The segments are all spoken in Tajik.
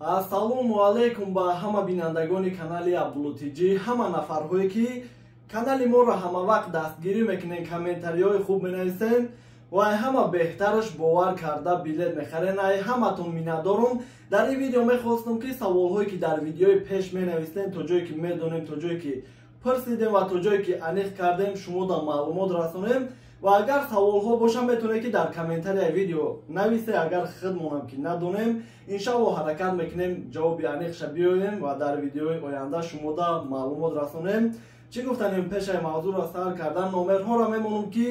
Ассалому алейкум ба ҳама бинандагони канали Абдуллутиҷӣ, ҳама нафарҳое ки канали моро ҳама вақт дастгирӣ мекунен, комментариҳои хуб менависен ва ҳама беҳтараш бовар карда билет мехарен. Ай ҳаматон миннатдорум. Дар ин видео мехостам ки саволҳое ки дар видеои пеш менавистен, то ҷое ки медонем, то ҷое ки пурсидем ва то ҷое ки аниқ кардем, шумода маълумот расонем. Ва агар саволҳо бошад метавонед ки дар комментарияи видео нависе. Агар хурд монам ки надонем, иншаллоҳ ҳаракат мекунем ҷавоби аниқша биёем ва дар видеои оянда шумода маълумот расонем. Чӣ гуфтанем пешаи мавзӯъро сар кардан номерҳоро мемонам ки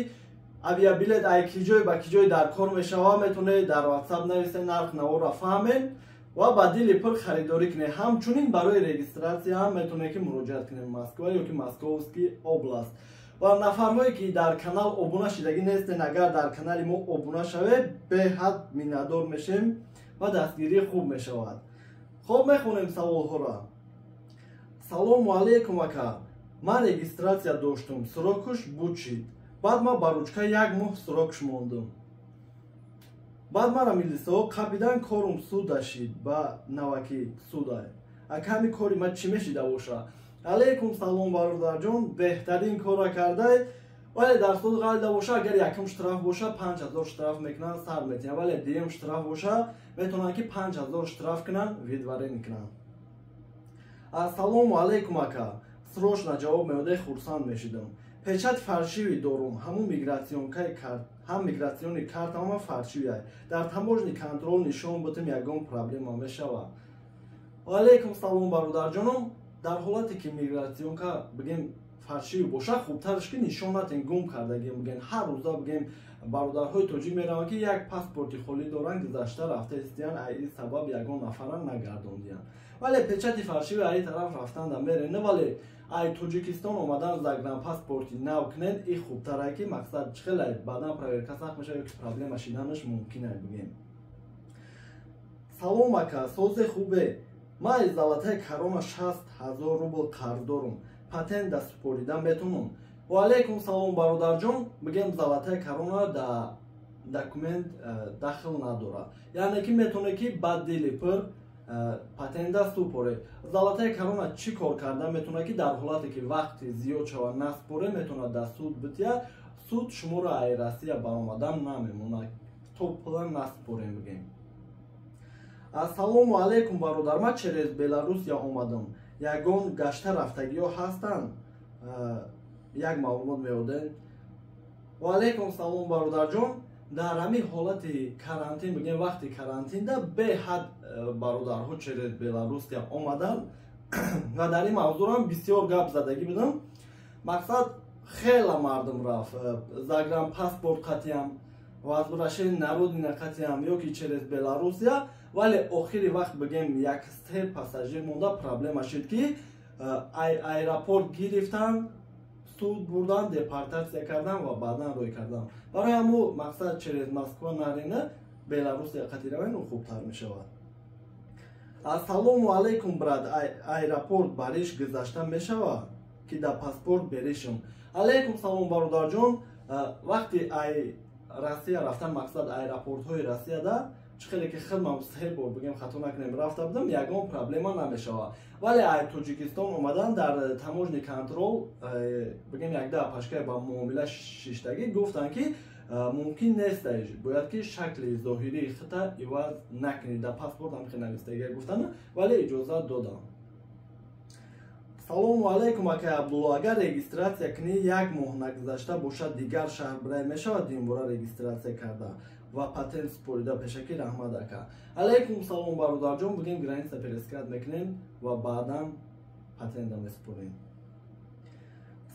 авиабилет ай ки ҷой ба ки ҷой дар кор мешавад, метавонед дар WhatsApp нависед, нарх навора фаҳмед ва ба дили пур харидорӣ кунед. Ҳамчунин барои регистратсия ҳам метавонед ки муроҷиат кунед Москва ё ки Московский област. ва нафарҳое ки дар канал обуна шидагӣ нестен, агар дар канали мо обуна шавед, беҳад миннатдор мешем ва дастгирӣ хуб мешавад. хоб, мехонем саволҳоро. Салому алейкум ака, ман регистратсия доштум, срокуш буд шид. Баъд ман ба ручка 1 моҳ срокуш мондум. Баъд мара милисаҳо қабидан корум суда шид ба наваки суда. Ака ҳамин кори ман чӣ мешида боша? алейкум салом бародарҷон, беҳтарин кора кардай, вале дар суд ғалида боша, агар якум штраф боша 5000 штраф мекунанд, сар метиҳанд, вале дуюм штраф боша метавонанд ки 5000 штраф кунанд, видварӣ кунанд. Ассалому алейкум ака, срочно ҷавоб меодай, хурсанд мешидам. Печати фаршивӣ дорум, ҳамун мигратсиони картама фаршивӣ. Дар таможни контрол нишон бутим, ягон проблема мешавад. алейкум салом бародарҷоном. Дар ҳолате ки мигратсионка бигем фаршивӣ боша, хубтараш ки нишон натен гум кардагим бигем. Ҳар рӯза бигем бародарҳои тоҷик мераванд ки як паспорти холӣ доранд, гузашта рафта истиянд, ай ин сабаб ягон нафара нагардондиянд. Вале печати фаршивӣ ай тараф рафтанда мерена, вале ай Тоҷикистон омадан загранпаспорти нав кунед, ин хубтарае ки мақсад чихелай баъдан проверка сахт мешавад, ки проблема шиданаш мумкин аст бигем. Салом ака, созе хубе. Ман из Золотая корона 60000 рубл қарз дорум. Патент да супорида метавонам? Ва алейкум салом бародарҷон, бигем Золотая корона да документ дахл надора. Яъне ки метавонед ки ба дили пур патент да супоре. Золотая корона чӣ кор карда метавонад ки дар ҳолате ки вақти зиёд шавад наспоре, метавонад да суд бития. Суд шуморо ай Россия баромадан намемонад, то план наспорем бигем. Ассалому алейкум бародар, ман через Беларусия омадам. Ягон гашта рафтагиҳо ҳастанд? Як маълумот меоден. Ва алейкум салом бародарҷон. Дар ҳамин ҳолати карантин бигем, вақти карантинда беҳад бародарҳо через Беларусия омаданд ва дар ин мавзӯъам бисёр гап задагӣ будам. Мақсад хела мардум рафт, загранпаспорт қатиям, возвращение на родина қатиям, ё ки через Беларусия. Вале охири вақт бигем як се пассажир монда, проблема шид ки аэропорт гирифтанд, суд бурданд, депортация кардан ва баъдан рӯй кардан. Барои ҳамун мақсад через Москва нарина, Беларусия қатӣ равен, ӯ хубтар мешавад. Ассалому алейкум брат, аэропорт бариш гузашта мешавад ки да паспорт беришам? алейкум салом бародарҷон. Вақти ай Россия рафтам, мақсад аэропортҳои Россияда чихеле ки хидмам се бор бигем хато накунем рафта будам, ягон проблема намешавад. Вале ай Тоҷикистон омадан дар таможни контрол бигем як да пашкай ба муомила шиштагӣ гуфтанд ки мумкин нест, бояд ки шакли зоҳирии хита иваз накунед, да паспорт ҳам хи навистагӣ гуфтанд, вале иҷозат додам. Салому алейкум ака Абдулло, агар регистратсия кунӣ 1 моҳ нагузашта бошад, дигар шаҳр бирай мешавад димбора регистратсия карда ва патент супорида? Пешакӣ раҳмат ака. алейкум салом бародарҷон, бигем граница перескат мекунем ва баъдан патента месупорем.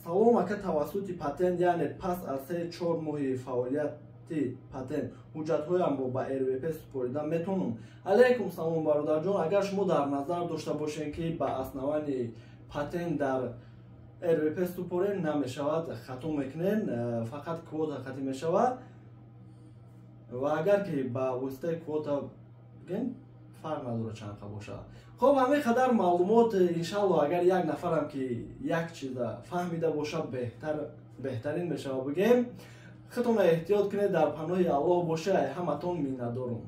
Салом ака, тавассути патент, яъне пас аз 3-4 моҳи фаъолияти патент ҳуҷҷатҳоям ба РВП супорида метавонам? алейкум салом бародарҷон, агар шумо дар назар дошта бошед ки ба основани патент дар РВП супорем намешавад, хато мекунен, фақат квота қатӣ мешавад. ва агар ки ба воситаи квота бигем фарқ надора чанқа боша. хоб, ҳамин қадар маълумот, иншаллоҳ агар як нафарам ки як чиза фаҳмида боша, беҳтарин мешавад бигем. худтон эҳтиёт кунед, дар паноҳи Аллоҳ бошед. Ҳаматон миннатдорум.